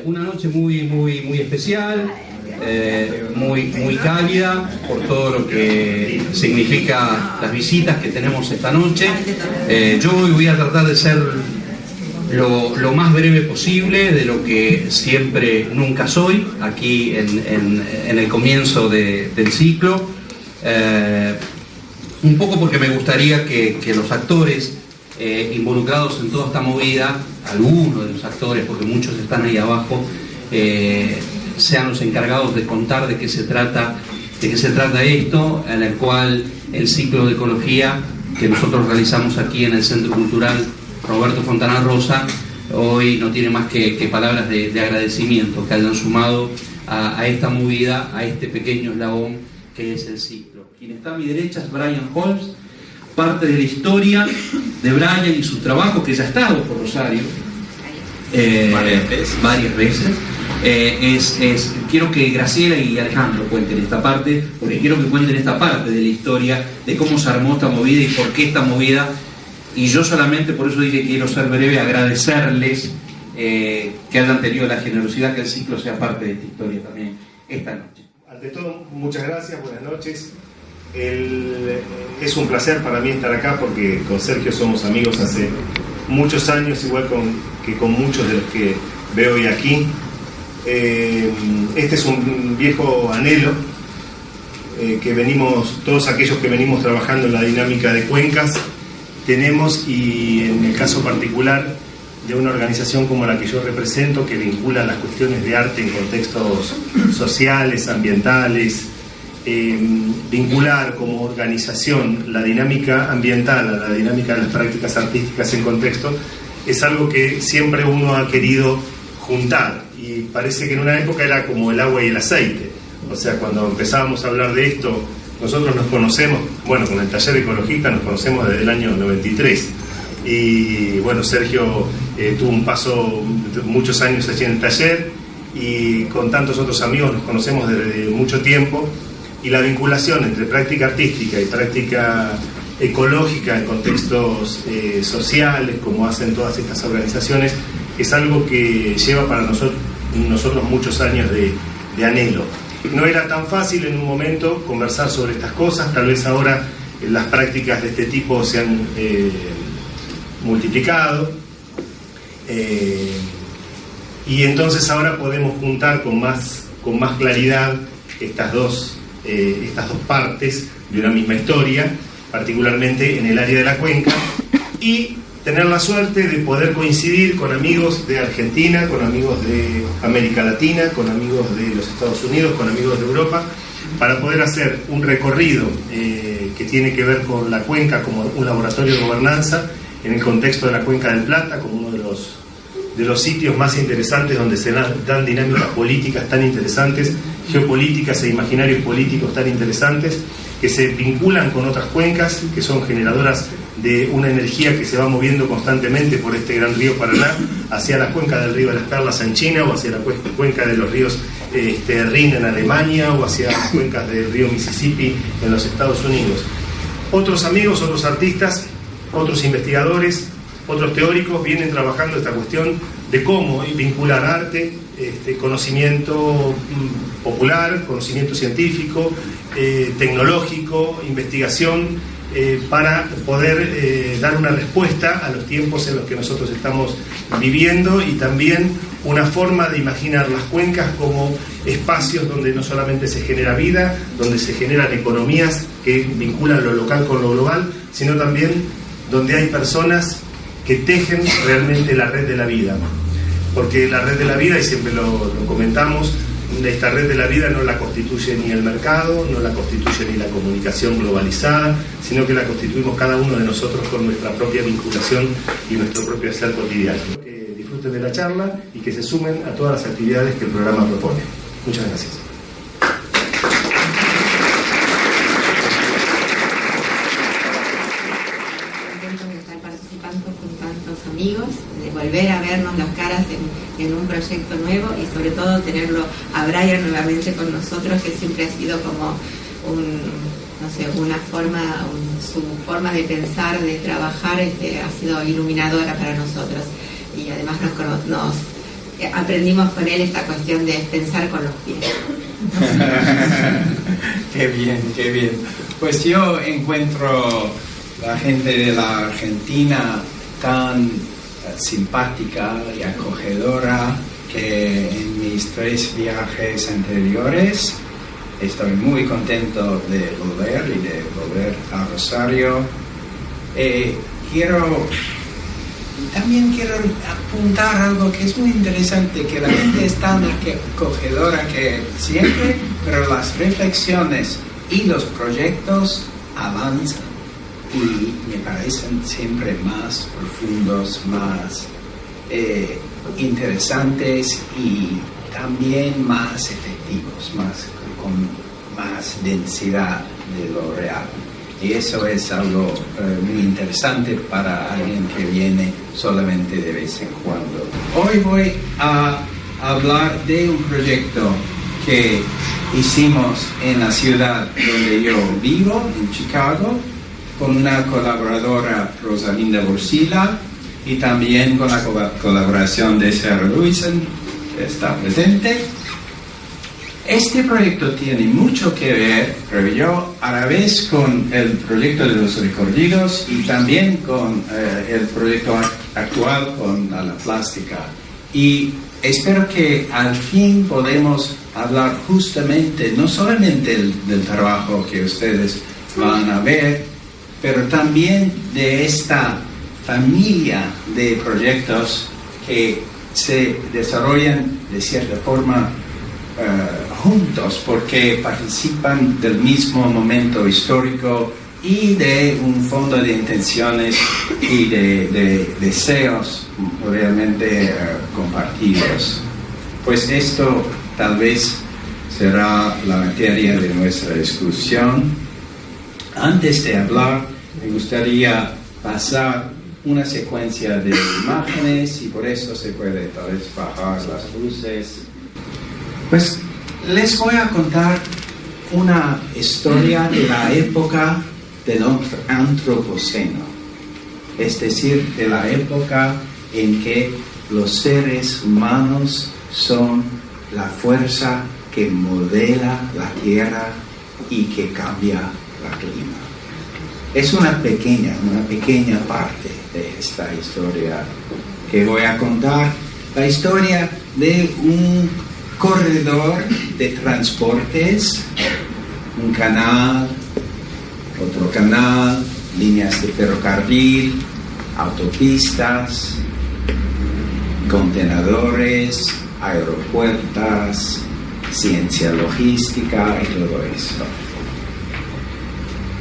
Una noche muy especial, muy cálida por todo lo que significa las visitas que tenemos esta noche. Yo hoy voy a tratar de ser lo más breve posible de lo que siempre nunca soy aquí en el comienzo del ciclo, un poco porque me gustaría que los actores involucrados en toda esta movida, algunos de los actores, porque muchos están ahí abajo, sean los encargados de contar de qué se trata esto, en el cual el ciclo de ecología que nosotros realizamos aquí en el Centro Cultural Roberto Fontana Rosa hoy no tiene más que palabras de agradecimiento que hayan sumado a esta movida, a este pequeño eslabón que es el ciclo. Quien está a mi derecha es Brian Holmes, parte de la historia de Brian y su trabajo, que ya ha estado por Rosario varias veces. Quiero que Graciela y Alejandro cuenten esta parte, porque quiero que cuenten esta parte de la historia, de cómo se armó esta movida y por qué esta movida. Y yo solamente, por eso dije que quiero ser breve, agradecerles que hayan tenido la generosidad que el ciclo sea parte de esta historia también esta noche. Ante todo, muchas gracias, buenas noches. Es un placer para mí estar acá porque con Sergio somos amigos hace muchos años, igual que con muchos de los que veo hoy aquí. Este es un viejo anhelo que venimos, todos aquellos que venimos trabajando en la dinámica de cuencas, tenemos, y en el caso particular de una organización como la que yo represento, que vincula las cuestiones de arte en contextos sociales, ambientales, vincular como organización la dinámica ambiental a la dinámica de las prácticas artísticas en contexto, es algo que siempre uno ha querido juntar, y parece que en una época era como el agua y el aceite. O sea, cuando empezábamos a hablar de esto, nosotros nos conocemos, bueno, con el taller ecologista nos conocemos desde el año 93, y bueno, Sergio tuvo un paso de muchos años allí en el taller, y con tantos otros amigos nos conocemos desde mucho tiempo, y la vinculación entre práctica artística y práctica ecológica en contextos sociales, como hacen todas estas organizaciones, es algo que lleva para nosotros muchos años de anhelo. No era tan fácil en un momento conversar sobre estas cosas, tal vez ahora las prácticas de este tipo se han multiplicado, y entonces ahora podemos juntar con más claridad estas dos partes de una misma historia, particularmente en el área de la cuenca, y tener la suerte de poder coincidir con amigos de Argentina, con amigos de América Latina, con amigos de los Estados Unidos, con amigos de Europa, para poder hacer un recorrido que tiene que ver con la cuenca como un laboratorio de gobernanza en el contexto de la Cuenca del Plata, como uno de los sitios más interesantes donde se dan dinámicas políticas tan interesantes, geopolíticas e imaginarios políticos tan interesantes, que se vinculan con otras cuencas, que son generadoras de una energía que se va moviendo constantemente por este gran río Paraná, hacia la cuenca del río de las Perlas en China, o hacia la cuenca de los ríos Rin en Alemania, o hacia las cuencas del río Mississippi en los Estados Unidos. Otros amigos, otros artistas, otros investigadores, otros teóricos vienen trabajando esta cuestión de cómo vincular arte, conocimiento popular, conocimiento científico, tecnológico, investigación, para poder dar una respuesta a los tiempos en los que nosotros estamos viviendo, y también una forma de imaginar las cuencas como espacios donde no solamente se genera vida, donde se generan economías que vinculan lo local con lo global, sino también donde hay personas que tejen realmente la red de la vida. Porque la red de la vida, y siempre lo comentamos, esta red de la vida no la constituye ni el mercado, no la constituye ni la comunicación globalizada, sino que la constituimos cada uno de nosotros con nuestra propia vinculación y nuestro propio hacer cotidiano. Que disfruten de la charla y que se sumen a todas las actividades que el programa propone. Muchas gracias. Amigos, de volver a vernos las caras en un proyecto nuevo, y sobre todo tenerlo a Brian nuevamente con nosotros, que siempre ha sido como su forma de pensar, de trabajar, ha sido iluminadora para nosotros. y además nos aprendimos con él esta cuestión de pensar con los pies. Qué bien, qué bien. Pues yo encuentro la gente de la Argentina tan simpática y acogedora que en mis 3 viajes anteriores estoy muy contento de volver a Rosario. También quiero apuntar algo que es muy interesante, que la gente es tan acogedora que siempre, pero las reflexiones y los proyectos avanzan y me parecen siempre más profundos, más interesantes y también más efectivos, con más densidad de lo real. Y eso es algo muy interesante para alguien que viene solamente de vez en cuando. Hoy voy a hablar de un proyecto que hicimos en la ciudad donde yo vivo, en Chicago, con una colaboradora, Rosalinda Borsila, y también con la colaboración de Sarah Luisen, que está presente. Este proyecto tiene mucho que ver, creo yo, a la vez con el proyecto de los recorridos y también con el proyecto actual con la plástica. Y espero que al fin podamos hablar justamente, no solamente del trabajo que ustedes van a ver, pero también de esta familia de proyectos que se desarrollan de cierta forma juntos, porque participan del mismo momento histórico y de un fondo de intenciones y de deseos realmente compartidos. Pues esto tal vez será la materia de nuestra discusión. Antes de hablar, me gustaría pasar una secuencia de imágenes y por eso se puede tal vez bajar las luces. Pues les voy a contar una historia de la época del antropoceno, es decir, de la época en que los seres humanos son la fuerza que modela la tierra y que cambia la clima. Es una pequeña parte de esta historia que voy a contar, la historia de un corredor de transportes, un canal, otro canal, líneas de ferrocarril, autopistas, contenedores, aeropuertos, ciencia logística y todo esto.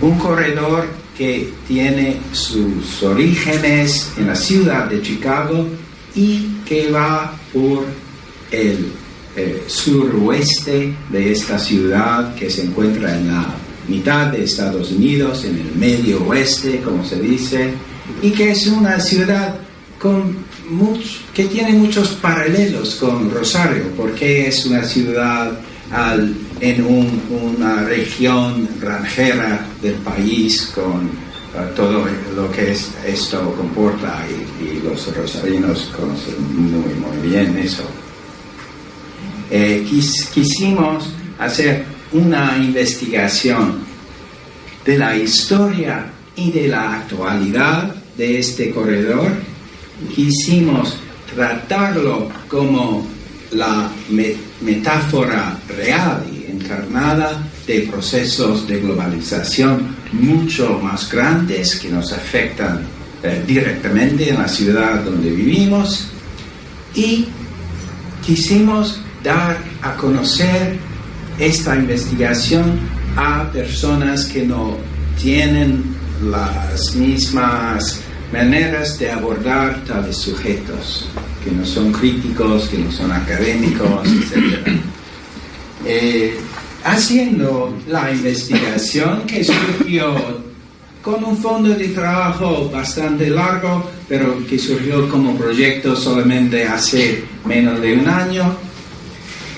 Un corredor que tiene sus orígenes en la ciudad de Chicago y que va por el suroeste de esta ciudad, que se encuentra en la mitad de Estados Unidos, en el medio oeste, como se dice, y que es una ciudad que tiene muchos paralelos con Rosario, porque es una ciudad en una región ranchera del país, con todo lo que esto comporta, y los rosarinos conocen muy bien eso. Quisimos hacer una investigación de la historia y de la actualidad de este corredor. Quisimos tratarlo como la metáfora real y encarnada de procesos de globalización mucho más grandes que nos afectan directamente en la ciudad donde vivimos, y quisimos dar a conocer esta investigación a personas que no tienen las mismas maneras de abordar tales sujetos, que no son críticos, que no son académicos, etc. Haciendo la investigación, que surgió con un fondo de trabajo bastante largo, pero que surgió como proyecto solamente hace menos de un año,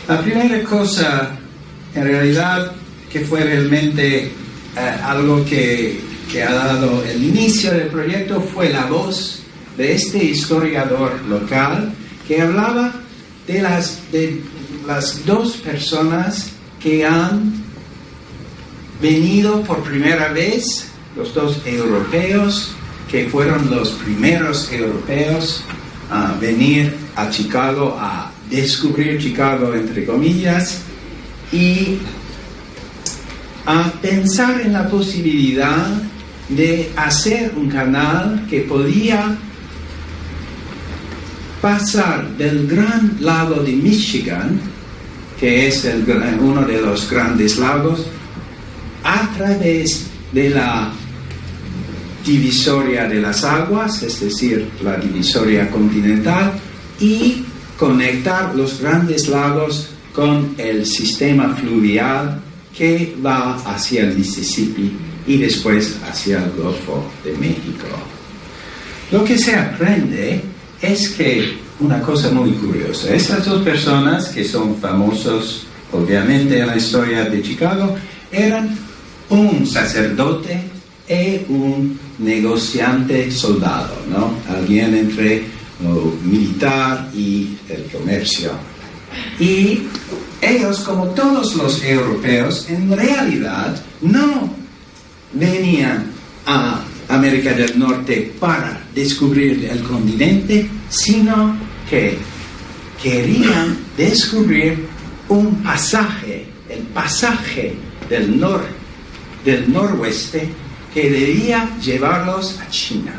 la primera cosa, en realidad, que fue realmente algo que ha dado el inicio del proyecto, fue la voz de este historiador local que hablaba de las dos personas que han venido por primera vez, los dos europeos, que fueron los primeros europeos a venir a Chicago, a descubrir Chicago, entre comillas, y a pensar en la posibilidad de hacer un canal que podía pasar del gran lago de Michigan, que es uno de los grandes lagos, a través de la divisoria de las aguas, es decir, la divisoria continental, y conectar los grandes lagos con el sistema fluvial que va hacia el Mississippi y después hacia el Golfo de México. Lo que se aprende es que una cosa muy curiosa, estas dos personas que son famosos obviamente en la historia de Chicago eran un sacerdote y un negociante soldado, ¿no? Alguien entre lo militar y el comercio. Y ellos, como todos los europeos, en realidad no venían a América del Norte para descubrir el continente, sino que querían descubrir un pasaje, el pasaje del noroeste, que debía llevarlos a China.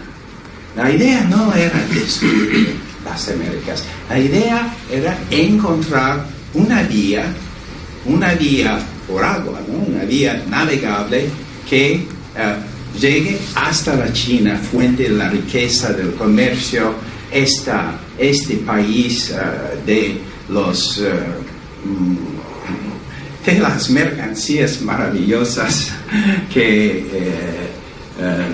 La idea no era descubrir las Américas, la idea era encontrar una vía por agua, ¿no? Una vía navegable que llegue hasta la China, fuente de la riqueza del comercio, este país de las mercancías maravillosas que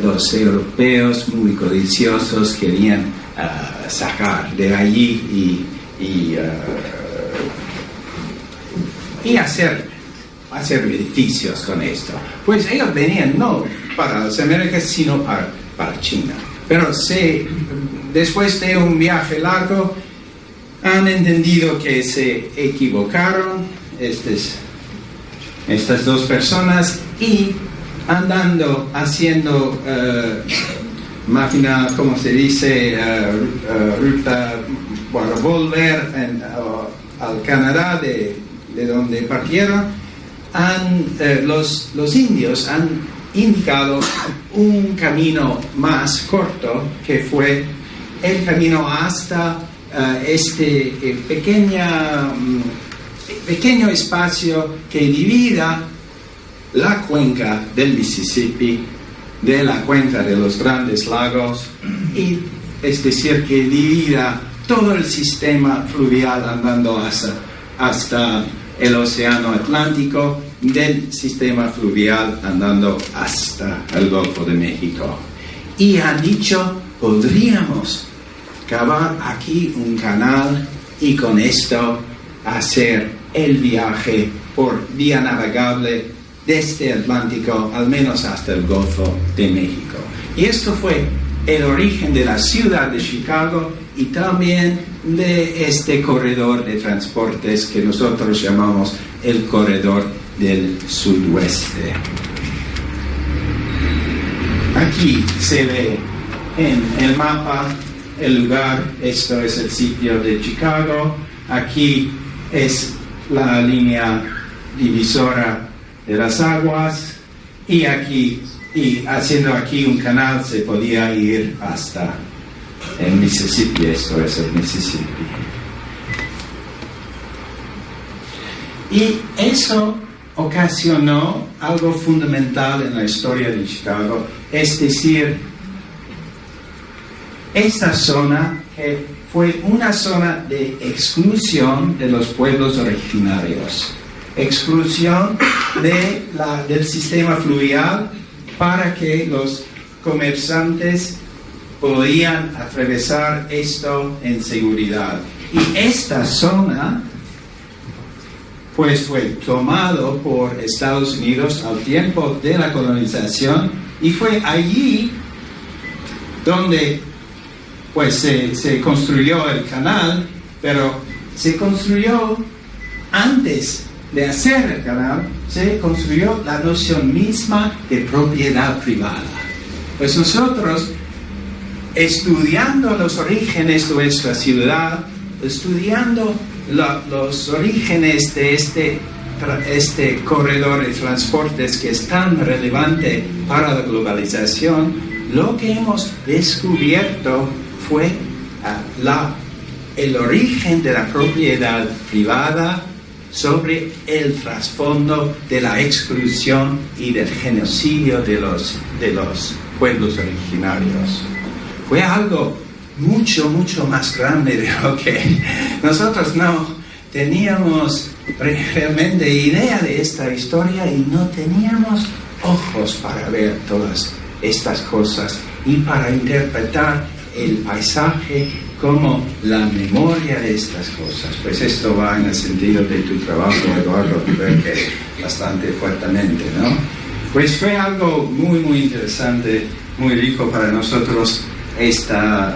los europeos muy codiciosos querían sacar de allí y hacer beneficios con esto. Pues ellos venían no para las Américas, sino para China. Pero después de un viaje largo, han entendido que se equivocaron estas dos personas, y andando, haciendo máquina, ¿cómo se dice? Ruta para volver al Canadá de donde partieron, los indios han indicado un camino más corto, que fue el camino hasta pequeño espacio que divida la cuenca del Mississippi de la cuenca de los grandes lagos, y es decir, que divida todo el sistema fluvial andando hasta el océano Atlántico, del sistema fluvial andando hasta el Golfo de México. Y han dicho, podríamos cavar aquí un canal y con esto hacer el viaje por vía navegable desde el Atlántico al menos hasta el Golfo de México. Y esto fue el origen de la ciudad de Chicago y también de este corredor de transportes que nosotros llamamos el corredor del sudoeste. Aquí se ve en el mapa el lugar. Esto es el sitio de Chicago. Aquí es la línea divisora de las aguas, y haciendo aquí un canal se podía ir hasta el Mississippi. Esto es el Mississippi. Y eso ocasionó algo fundamental en la historia de Chicago, es decir, esta zona que fue una zona de exclusión de los pueblos originarios, exclusión del sistema fluvial para que los comerciantes podían atravesar esto en seguridad. Y esta zona pues fue tomado por Estados Unidos al tiempo de la colonización, y fue allí donde pues se construyó el canal, pero se construyó antes de hacer el canal, se construyó la noción misma de propiedad privada. Pues nosotros, estudiando los orígenes de nuestra ciudad, estudiando los orígenes de este corredor de transportes que es tan relevante para la globalización, lo que hemos descubierto fue el origen de la propiedad privada sobre el trasfondo de la exclusión y del genocidio de los pueblos originarios. Fue algo mucho más grande de lo que nosotros no teníamos realmente idea de esta historia y no teníamos ojos para ver todas estas cosas y para interpretar el paisaje como la memoria de estas cosas. Pues esto va en el sentido de tu trabajo, Eduardo, que bastante fuertemente, ¿no? Pues fue algo muy interesante, muy rico para nosotros esta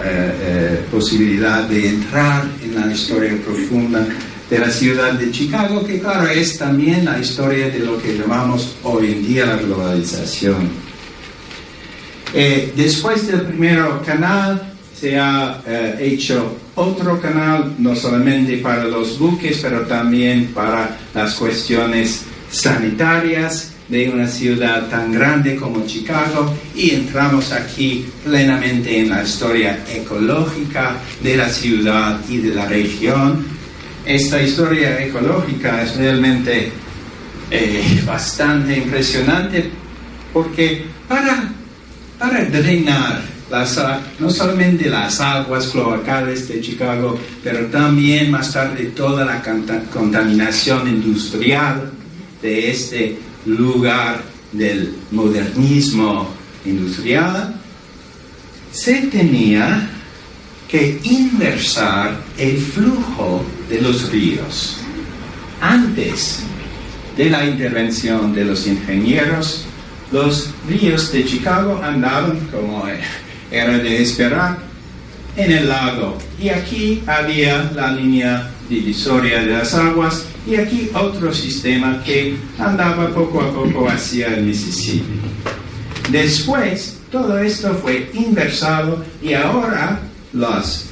posibilidad de entrar en la historia profunda de la ciudad de Chicago, que claro es también la historia de lo que llamamos hoy en día la globalización. Después del primer canal se ha hecho otro canal, no solamente para los buques, pero también para las cuestiones sanitarias de una ciudad tan grande como Chicago, y entramos aquí plenamente en la historia ecológica de la ciudad y de la región. Esta historia ecológica es realmente bastante impresionante, porque para drenar no solamente las aguas cloacales de Chicago, pero también más tarde toda la contaminación industrial de este lugar del modernismo industrial, se tenía que inversar el flujo de los ríos. Antes de la intervención de los ingenieros, los ríos de Chicago andaban, como era de esperar, en el lago. Y aquí había la línea divisoria de las aguas, y aquí otro sistema que andaba poco a poco hacia el Mississippi. Después, todo esto fue inversado, y ahora las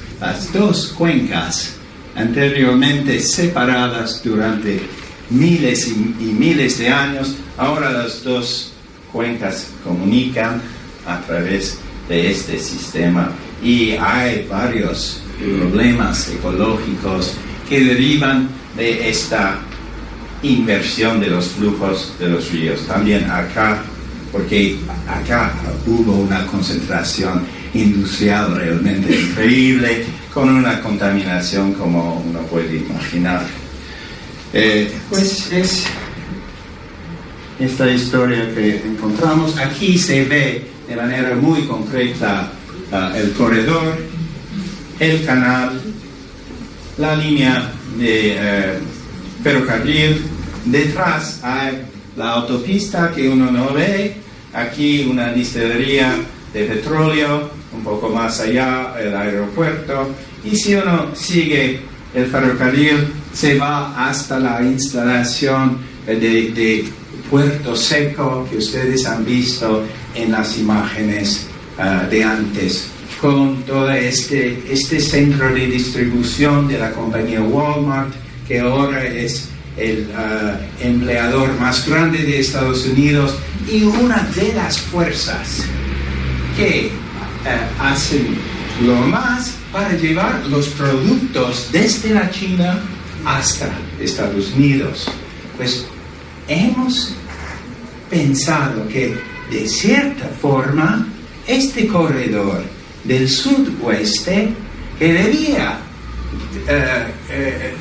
dos cuencas anteriormente separadas durante miles y miles de años, ahora las dos cuencas comunican a través de este sistema, y hay varios problemas ecológicos que derivan de esta inversión de los flujos de los ríos. También acá, porque acá hubo una concentración industrial realmente increíble, con una contaminación como uno puede imaginar. Pues es esta historia que encontramos. Aquí se ve de manera muy concreta el corredor, el canal, la línea de ferrocarril. Detrás hay la autopista que uno no ve. Aquí una destilería de petróleo, un poco más allá el aeropuerto. Y si uno sigue el ferrocarril, se va hasta la instalación de Puerto Seco que ustedes han visto en las imágenes de antes, con todo este centro de distribución de la compañía Walmart, que ahora es el empleador más grande de Estados Unidos, y una de las fuerzas que hacen lo más para llevar los productos desde la China hasta Estados Unidos. Pues hemos pensado que de cierta forma este corredor del sudoeste, que debía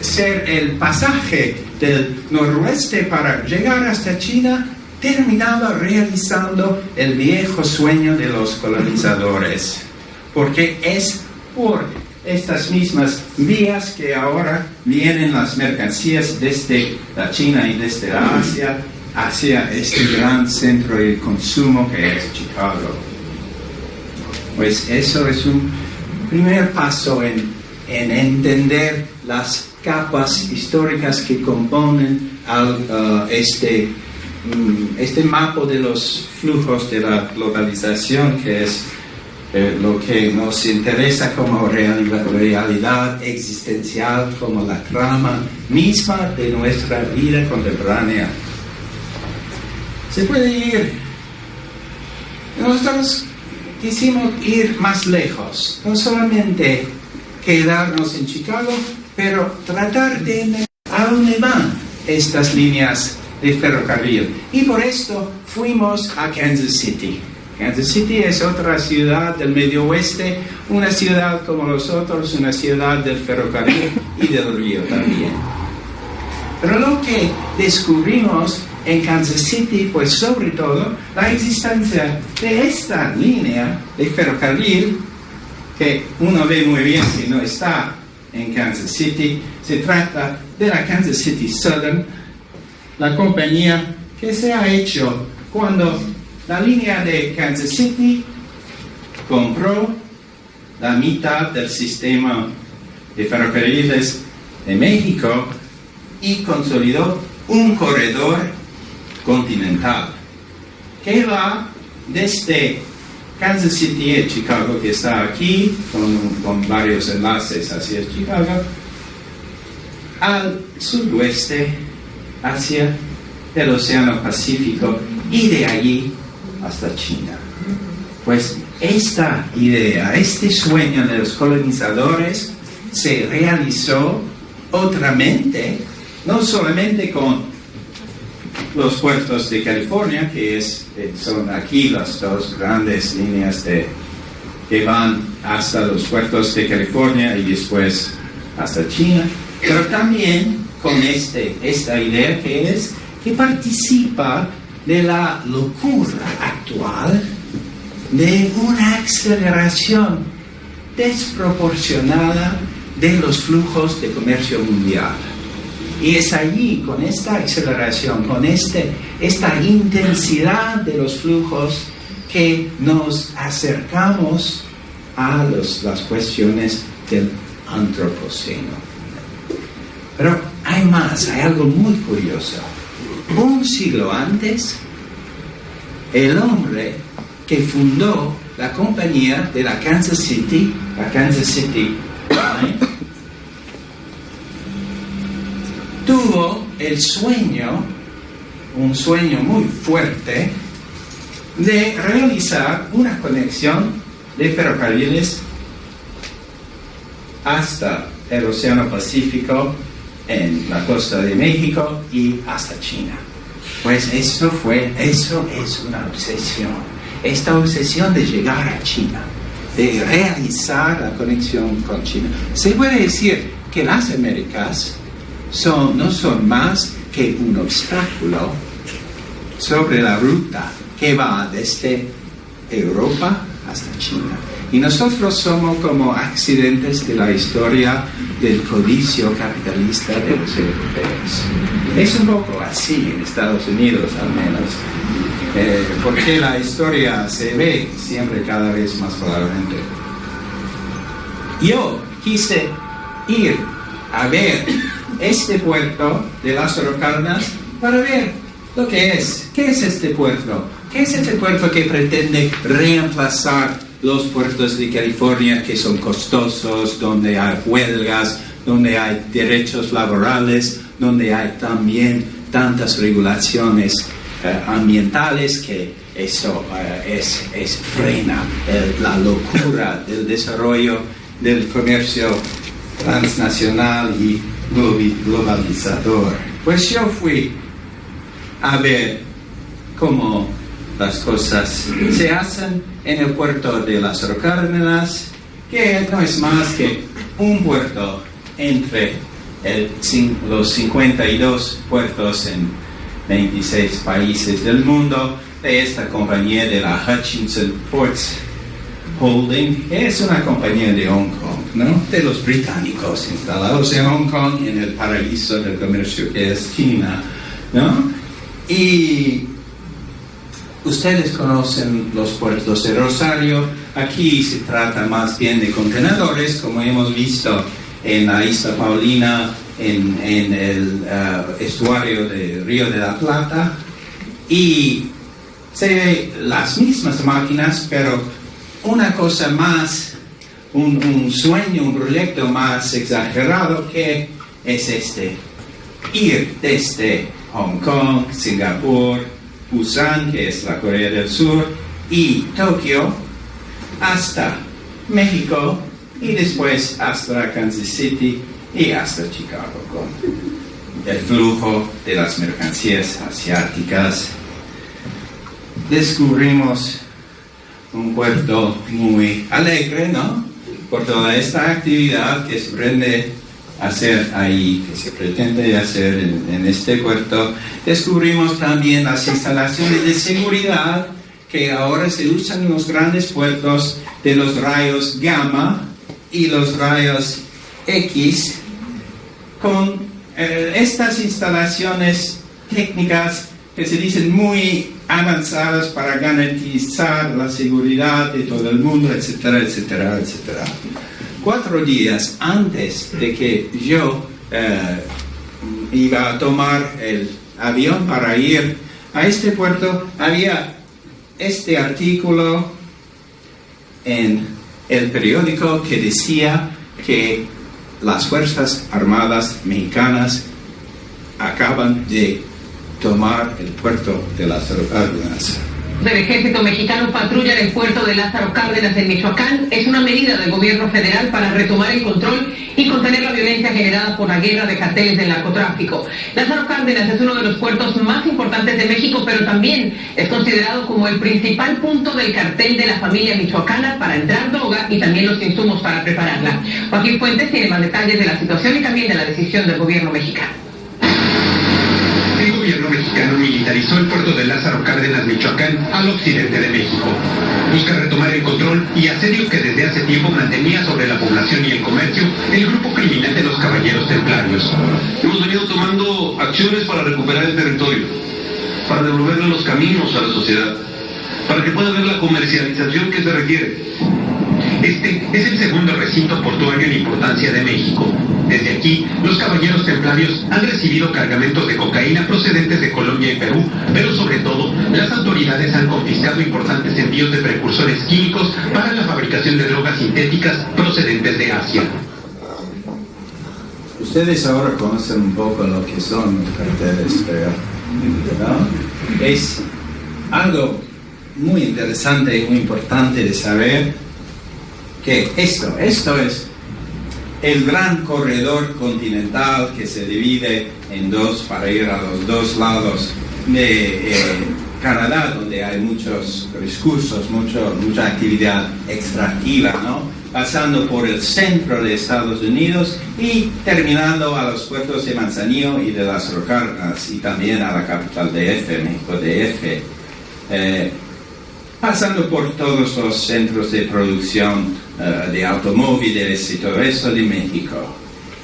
ser el pasaje del noroeste para llegar hasta China, terminaba realizando el viejo sueño de los colonizadores, porque es por estas mismas vías que ahora vienen las mercancías desde la China y desde la Asia hacia este gran centro de consumo que es Chicago. Pues eso es un primer paso en entender las capas históricas que componen este mapa de los flujos de la globalización, que es lo que nos interesa como realidad existencial, como la trama misma de nuestra vida contemporánea. Se puede ir. Nosotros quisimos ir más lejos, no solamente quedarnos en Chicago, pero tratar de entender a dónde van estas líneas de ferrocarril. Y por esto fuimos a Kansas City. Kansas City es otra ciudad del medio oeste, una ciudad como los otros, una ciudad del ferrocarril y del río también. Pero lo que descubrimos en Kansas City, pues sobre todo la existencia de esta línea de ferrocarril, que uno ve muy bien si no está en Kansas City. Se trata de la Kansas City Southern, la compañía que se ha hecho cuando la línea de Kansas City compró la mitad del sistema de ferrocarriles de México y consolidó un corredor continental que va desde Kansas City y Chicago, que está aquí con varios enlaces hacia Chicago, al sudoeste hacia el Océano Pacífico y de allí hasta China. Pues esta idea, este sueño de los colonizadores se realizó otramente, no solamente con los puertos de California, que son aquí las dos grandes líneas que van hasta los puertos de California y después hasta China, pero también con esta idea que participa de la locura actual de una aceleración desproporcionada de los flujos de comercio mundial. Y es allí, con esta aceleración, con esta intensidad de los flujos, que nos acercamos a las cuestiones del antropoceno. Pero hay más, hay algo muy curioso. Un siglo antes, el hombre que fundó la compañía de la Kansas City Line, tuvo el sueño, un sueño muy fuerte, de realizar una conexión de ferrocarriles hasta el Océano Pacífico, en la costa de México y hasta China. Pues eso es una obsesión. Esta obsesión de llegar a China, de realizar la conexión con China. Se puede decir que las Américas no son más que un obstáculo sobre la ruta que va desde Europa hasta China. Y nosotros somos como accidentes de la historia del codicio capitalista de los europeos. Es un poco así en Estados Unidos, al menos, porque la historia se ve siempre cada vez más claramente. Yo quise ir a ver este puerto de Lázaro Cárdenas para ver lo que es. ¿Qué es este puerto? ¿Qué es este puerto que pretende reemplazar los puertos de California, que son costosos, donde hay huelgas, donde hay derechos laborales, donde hay también tantas regulaciones ambientales, que eso frena la locura del desarrollo del comercio transnacional y globalizador? Pues yo fui a ver cómo las cosas se hacen en el puerto de Lázaro Cárdenas, que no es más que un puerto entre los 52 puertos en 26 países del mundo de esta compañía de la Hutchinson Ports Holding, que es una compañía de Hong Kong, ¿no? De los británicos instalados en Hong Kong, en el paraíso del comercio que es China, ¿no? Y ustedes conocen los puertos de Rosario, Aquí se trata más bien de contenedores, como hemos visto en la Isla Paulina, en el estuario del Río de la Plata, y se ve las mismas máquinas, pero una cosa más, un sueño, un proyecto más exagerado que es ir desde Hong Kong, Singapur, Busan, que es la Corea del Sur, y Tokio, hasta México, y después hasta Kansas City y hasta Chicago, con el flujo de las mercancías asiáticas. Descubrimos un puerto muy alegre, ¿no? Por toda esta actividad que se pretende hacer ahí, que se pretende hacer en este puerto. Descubrimos también las instalaciones de seguridad que ahora se usan en los grandes puertos, de los rayos gamma y los rayos X, con estas instalaciones técnicas que se dicen muy avanzadas para garantizar la seguridad de todo el mundo, etcétera, etcétera, etcétera. 4 días antes de que yo iba a tomar el avión para ir a este puerto, había este artículo en el periódico que decía que las Fuerzas Armadas mexicanas acaban de tomar el puerto de Lázaro Cárdenas. El ejército mexicano patrulla en el puerto de Lázaro Cárdenas en Michoacán. Es una medida del gobierno federal para retomar el control y contener la violencia generada por la guerra de carteles del narcotráfico. Lázaro Cárdenas es uno de los puertos más importantes de México, pero también es considerado como el principal punto del cartel de la familia michoacana para entrar droga y también los insumos para prepararla. Joaquín Fuentes tiene más detalles de la situación y también de la decisión del gobierno mexicano. El gobierno mexicano militarizó el puerto de Lázaro Cárdenas, Michoacán, al occidente de México. Busca retomar el control y asedios que desde hace tiempo mantenía sobre la población y el comercio el grupo criminal de los Caballeros Templarios. Hemos venido tomando acciones para recuperar el territorio, para devolverle los caminos a la sociedad, para que pueda haber la comercialización que se requiere. Este es el segundo recinto portuario en importancia de México. Desde aquí, los Caballeros Templarios han recibido cargamentos de cocaína procedentes de Colombia y Perú, pero sobre todo, las autoridades han confiscado importantes envíos de precursores químicos para la fabricación de drogas sintéticas procedentes de Asia. Ustedes ahora conocen un poco lo que son los carteles, ¿no? Es algo muy interesante y muy importante de saber que esto es el gran corredor continental que se divide en dos para ir a los dos lados de Canadá, donde hay muchos recursos, mucha actividad extractiva, ¿no? Pasando por el centro de Estados Unidos y terminando a los puertos de Manzanillo y de Lázaro Cárdenas y también a la capital DF, México DF, pasando por todos los centros de producción de automóviles y todo eso de México.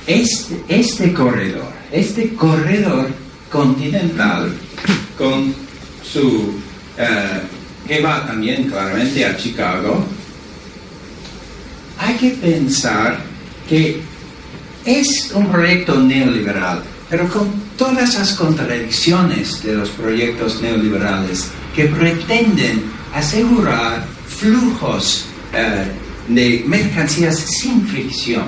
Este corredor continental con su que va también claramente a Chicago, hay que pensar que es un proyecto neoliberal, pero con todas las contradicciones de los proyectos neoliberales que pretenden asegurar flujos de mercancías sin fricción,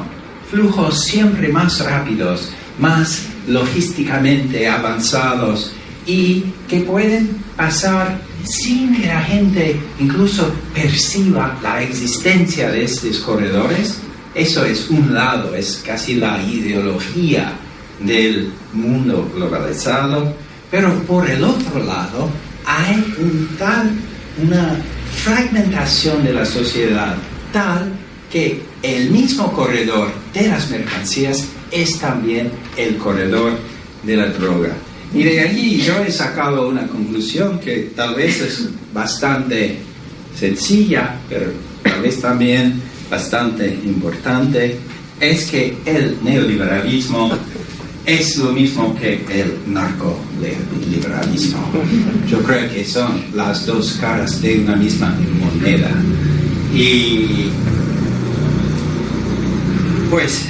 flujos siempre más rápidos, más logísticamente avanzados y que pueden pasar sin que la gente incluso perciba la existencia de estos corredores. Eso es un lado, es casi la ideología del mundo globalizado, pero por el otro lado hay una fragmentación de la sociedad tal que el mismo corredor de las mercancías es también el corredor de la droga. Y de allí yo he sacado una conclusión que tal vez es bastante sencilla, pero tal vez también bastante importante, es que el neoliberalismo es lo mismo que el narcoliberalismo. Yo creo que son las dos caras de una misma moneda. Y pues,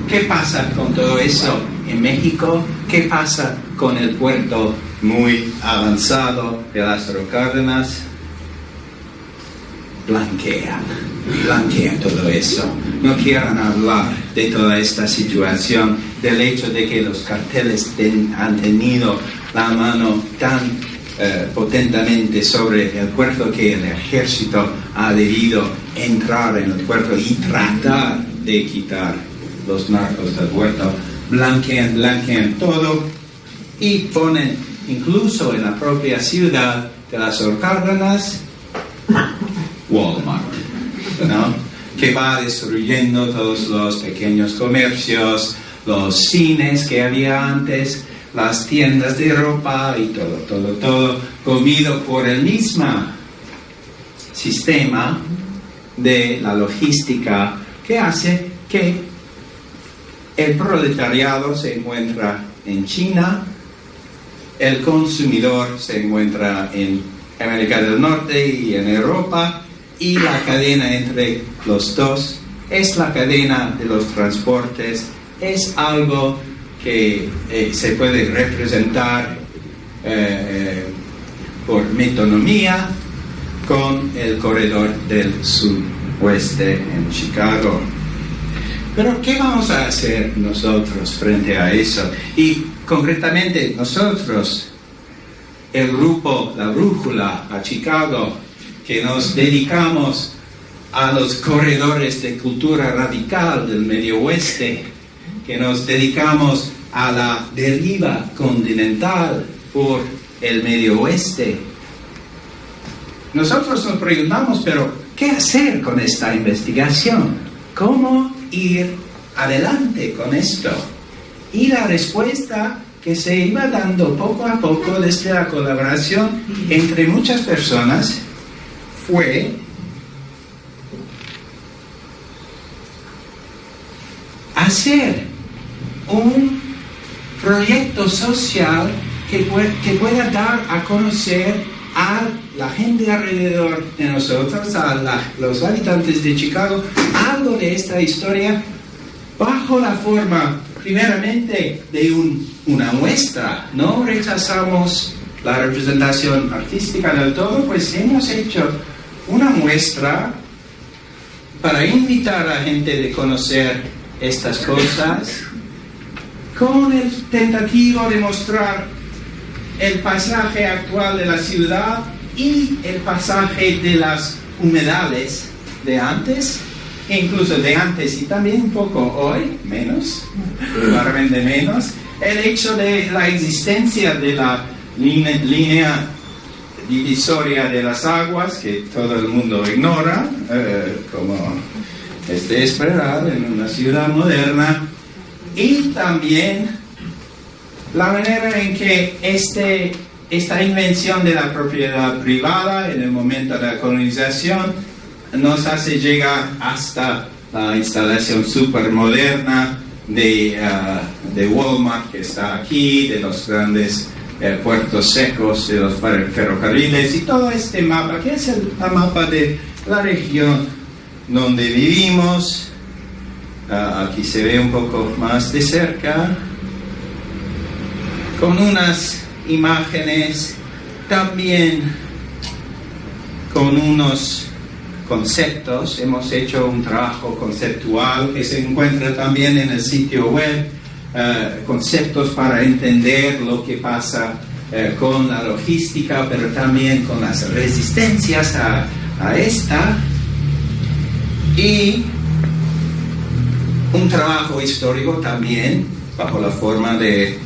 ¿qué pasa con todo eso en México? ¿Qué pasa con el puerto muy avanzado de Lázaro Cárdenas? Blanquean todo eso. No quieren hablar de toda esta situación, del hecho de que los carteles han tenido la mano tan potentemente sobre el puerto que el ejército ha debido entrar en el puerto y tratar de quitar los narcos del puerto. Blanquean todo y ponen incluso en la propia ciudad de Lázaro Cárdenas Walmart, ¿no? Que va destruyendo todos los pequeños comercios, los cines que había antes, las tiendas de ropa y todo comido por el mismo sistema de la logística que hace que el proletariado se encuentra en China, el consumidor se encuentra en América del Norte y en Europa, y la cadena entre los dos es la cadena de los transportes. Es algo que se puede representar por metonomía con el corredor del suroeste en Chicago. Pero ¿qué vamos a hacer nosotros frente a eso? Y concretamente nosotros, el grupo La Brújula a Chicago, que nos dedicamos a los corredores de cultura radical del Medio Oeste, que nos dedicamos a la deriva continental por el Medio Oeste. Nosotros nos preguntamos, pero ¿qué hacer con esta investigación? ¿Cómo ir adelante con esto? Y la respuesta que se iba dando poco a poco desde la colaboración entre muchas personas fue hacer un proyecto social que pueda dar a conocer a la gente alrededor de nosotros, a los habitantes de Chicago, algo de esta historia bajo la forma, primeramente, de una muestra. No rechazamos la representación artística del todo, pues hemos hecho una muestra para invitar a la gente de conocer estas cosas, con el tentativo de mostrar el paisaje actual de la ciudad y el paisaje de las humedales de antes, incluso de antes y también un poco hoy, menos, claramente menos, el hecho de la existencia de la línea divisoria de las aguas, que todo el mundo ignora, como es de esperar en una ciudad moderna, y también la manera en que esta invención de la propiedad privada en el momento de la colonización nos hace llegar hasta la instalación supermoderna de Walmart, que está aquí, de los grandes puertos secos, de los ferrocarriles y todo este mapa, que es el mapa de la región donde vivimos. Aquí se ve un poco más de cerca, con unas imágenes, también con unos conceptos. Hemos hecho un trabajo conceptual que se encuentra también en el sitio web, conceptos para entender lo que pasa con la logística, pero también con las resistencias a esta, y un trabajo histórico también bajo la forma de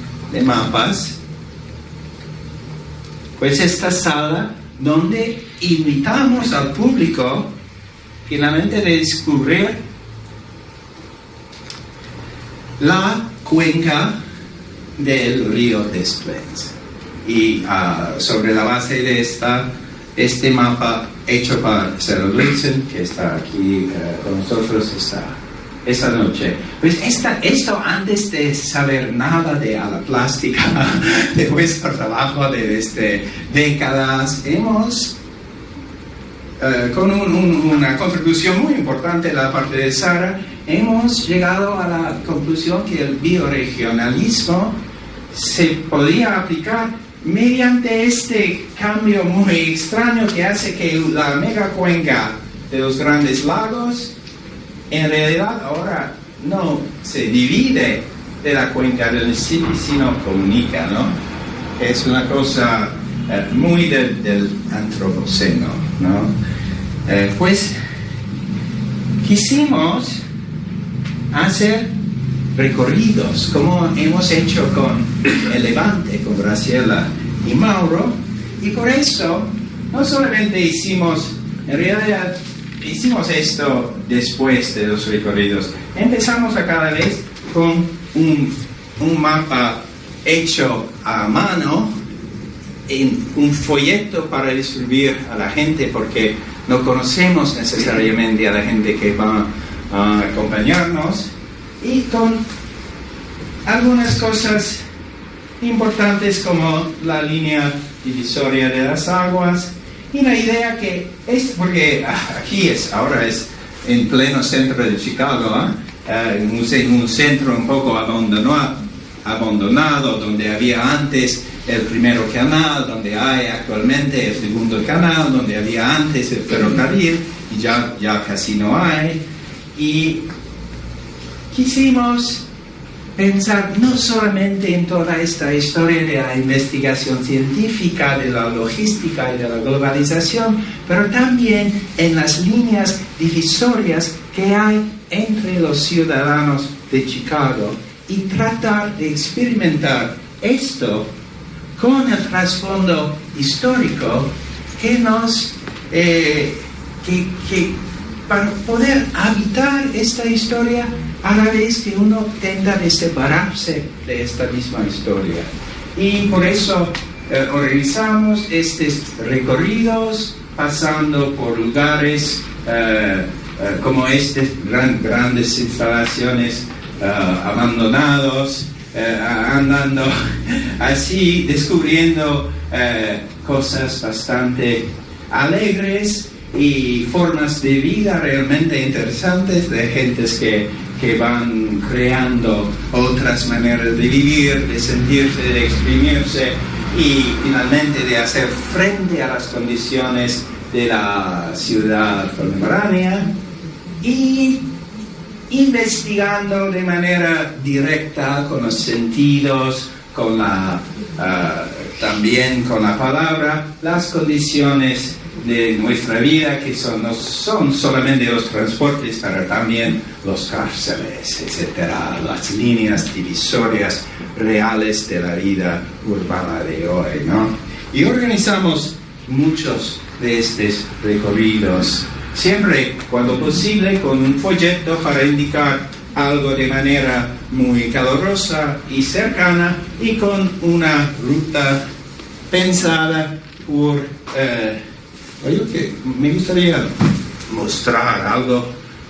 mapas. Pues esta sala donde invitamos al público finalmente a descubrir la cuenca del río Des Plaines, y sobre la base de este mapa hecho por Sarah Gleason, que está aquí con nosotros esta noche. Pues esto antes de saber nada de la plástica, de vuestro trabajo de desde décadas, hemos con una contribución muy importante de la parte de Sara, hemos llegado a la conclusión que el bioregionalismo se podía aplicar mediante este cambio muy extraño que hace que la megacuenca de los Grandes Lagos en realidad ahora no se divide de la cuenca del Mississippi, sino comunica, ¿no? Es una cosa muy del antropoceno, ¿no? Pues quisimos hacer recorridos, como hemos hecho con el Levante, con Graciela y Mauro, y por eso no solamente hicimos esto después de los recorridos, empezamos a cada vez con un mapa hecho a mano, en un folleto para distribuir a la gente, porque no conocemos necesariamente a la gente que va a acompañarnos, y con algunas cosas importantes como la línea divisoria de las aguas, y la idea que es, porque ahora es en pleno centro de Chicago, en un centro un poco abandonado, donde había antes el primer canal, donde hay actualmente el segundo canal, donde había antes el ferrocarril, y ya casi no hay. Y quisimos pensar no solamente en toda esta historia de la investigación científica, de la logística y de la globalización, pero también en las líneas divisorias que hay entre los ciudadanos de Chicago, y tratar de experimentar esto con el trasfondo histórico que para poder habitar esta historia a la vez que uno tenta de separarse de esta misma historia. Y por eso organizamos estos recorridos pasando por lugares como estas grandes instalaciones abandonados, andando así, descubriendo cosas bastante alegres y formas de vida realmente interesantes de gentes que van creando otras maneras de vivir, de sentirse, de exprimirse y finalmente de hacer frente a las condiciones de la ciudad contemporánea, y investigando de manera directa con los sentidos, también con la palabra, las condiciones de nuestra vida, que no son solamente los transportes, pero también los cárceles, etcétera, las líneas divisorias reales de la vida urbana de hoy, ¿no? Y organizamos muchos de estos recorridos, siempre cuando posible con un folleto para indicar algo de manera muy calurosa y cercana, y con una ruta pensada por... que me gustaría mostrar algo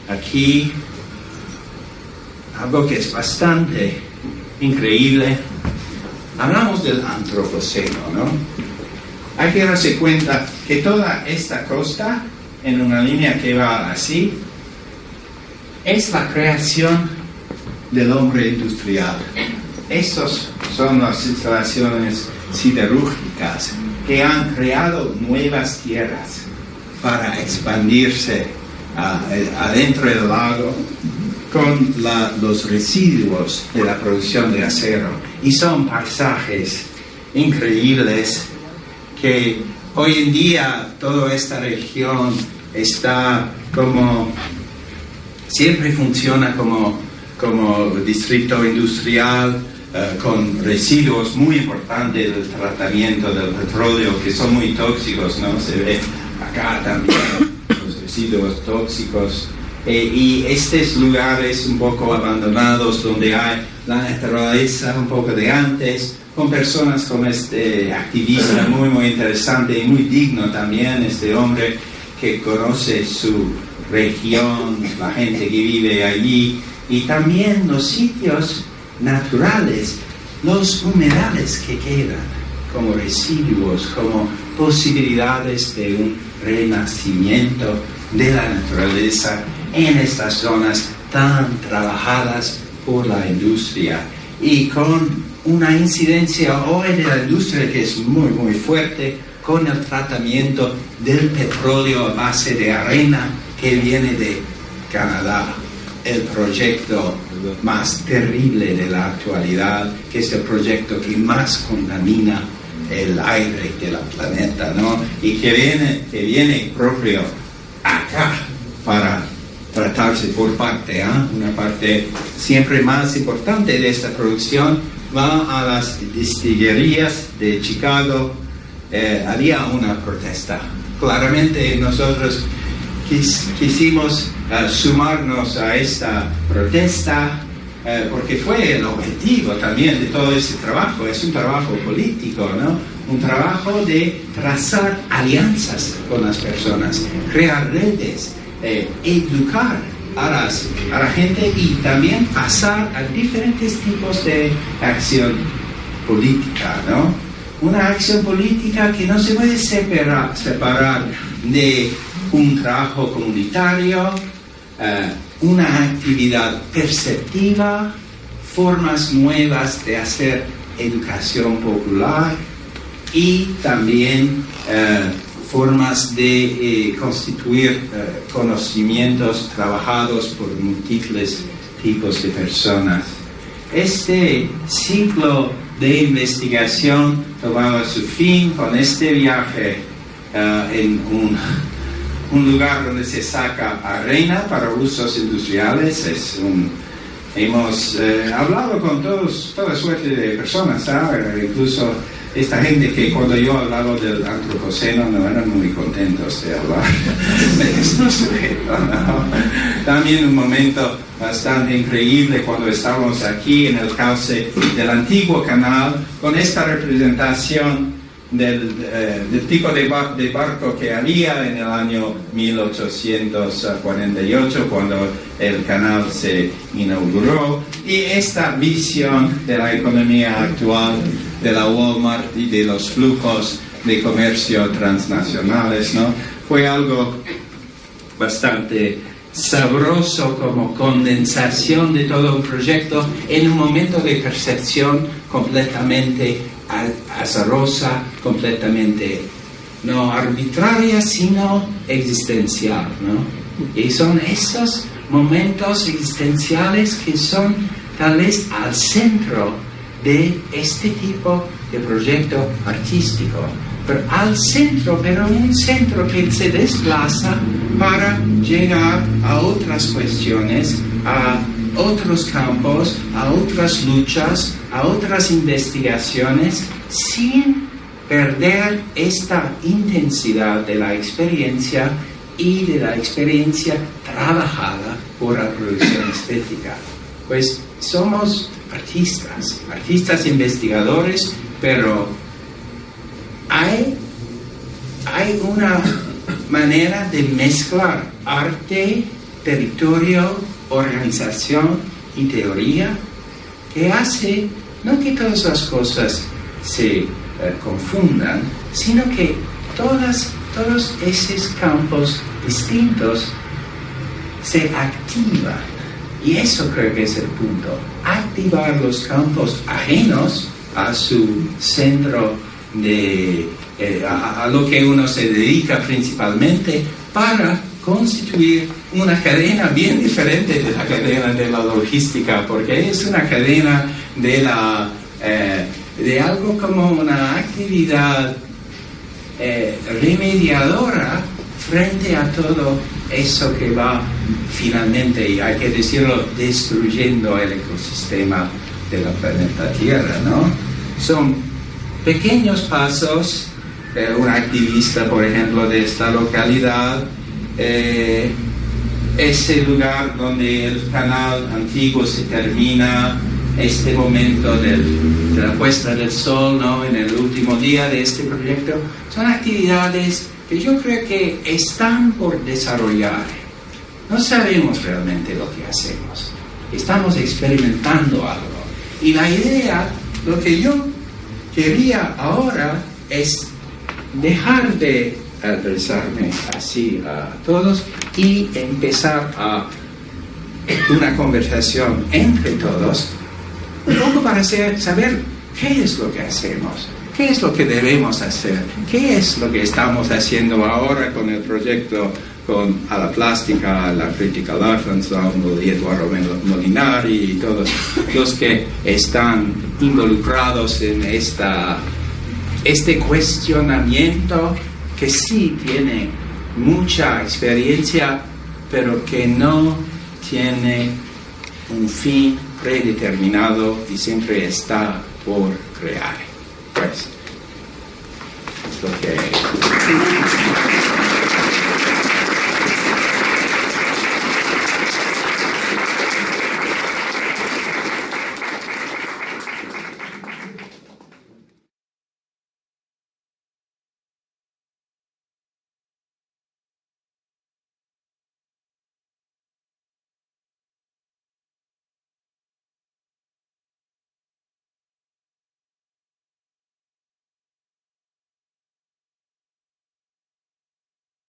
aquí, algo que es bastante increíble. Hablamos del antropoceno, ¿no? Hay que darse cuenta que toda esta costa, en una línea que va así, es la creación del hombre industrial. Estas son las instalaciones siderúrgicas que han creado nuevas tierras para expandirse adentro del lago con los residuos de la producción de acero. Y son paisajes increíbles que hoy en día toda esta región está siempre funciona como distrito industrial, con residuos muy importantes del tratamiento del petróleo, que son muy tóxicos, ¿no? Se ve acá también los residuos tóxicos. Y estos lugares un poco abandonados, donde hay la naturaleza un poco de antes, con personas como este activista muy, muy interesante y muy digno también, este hombre que conoce su región, la gente que vive allí, y también los sitios naturales, los humedales que quedan, como residuos, como posibilidades de un renacimiento de la naturaleza en estas zonas tan trabajadas por la industria, y con una incidencia hoy de la industria que es muy, muy fuerte, con el tratamiento del petróleo a base de arena que viene de Canadá. El proyecto más terrible de la actualidad, que es el proyecto que más contamina el aire del planeta, ¿no? Y que viene propio acá para tratarse por parte, una parte siempre más importante de esta producción va a las distillerías de Chicago. Había una protesta. Claramente nosotros quisimos sumarnos a esta protesta porque fue el objetivo también de todo ese trabajo. Es un trabajo político, ¿no? Un trabajo de trazar alianzas con las personas, crear redes, educar a la gente y también pasar a diferentes tipos de acción política, ¿no? Una acción política que no se puede separar de un trabajo comunitario, una actividad perceptiva, formas nuevas de hacer educación popular y también formas de constituir conocimientos trabajados por múltiples tipos de personas. Este ciclo de investigación tomaba su fin con este viaje en un lugar donde se saca arena para usos industriales. Hemos hablado con toda suerte de personas, ¿sabes? Incluso esta gente que cuando yo hablaba del antropoceno no eran muy contentos de hablar de estos sujetos, ¿no? También un momento bastante increíble cuando estábamos aquí en el cauce del antiguo canal con esta representación del tipo de barco que había en el año 1848 cuando el canal se inauguró, y esta visión de la economía actual de la Walmart y de los flujos de comercio transnacionales, ¿no? Fue algo bastante sabroso como condensación de todo un proyecto en un momento de percepción completamente azarosa, completamente no arbitraria, sino existencial, ¿no? Y son esos momentos existenciales que son tal vez al centro de este tipo de proyecto artístico, pero un centro que se desplaza para llegar a otras cuestiones, a otros campos, a otras luchas, a otras investigaciones, sin perder esta intensidad de la experiencia y de la experiencia trabajada por la producción estética. Pues somos artistas investigadores, pero hay una manera de mezclar arte, territorio, organización y teoría que hace no que todas las cosas se confundan, sino que todos esos campos distintos se activan. Y eso creo que es el punto, activar los campos ajenos a su centro a lo que uno se dedica principalmente, para constituir una cadena bien diferente de la cadena de la logística, porque es una cadena de algo como una actividad remediadora frente a todo eso que va finalmente, y hay que decirlo, destruyendo el ecosistema de la planeta Tierra, ¿no? Son pequeños pasos. Un activista, por ejemplo, de esta localidad, ese lugar donde el canal antiguo se termina, este momento de la puesta del sol, ¿no? En el último día de este proyecto, son actividades que yo creo que están por desarrollar. No sabemos realmente lo que hacemos, estamos experimentando algo, y la idea, lo que yo quería ahora es dejar de adresarme así a todos y empezar a una conversación entre todos, un poco para saber qué es lo que hacemos, qué es lo que debemos hacer, qué es lo que estamos haciendo ahora con el proyecto con a la plástica, la Critical Art Ensemble y Eduardo Molinari y todos los que están involucrados en este cuestionamiento que sí tiene mucha experiencia, pero que no tiene un fin predeterminado y siempre está por crear.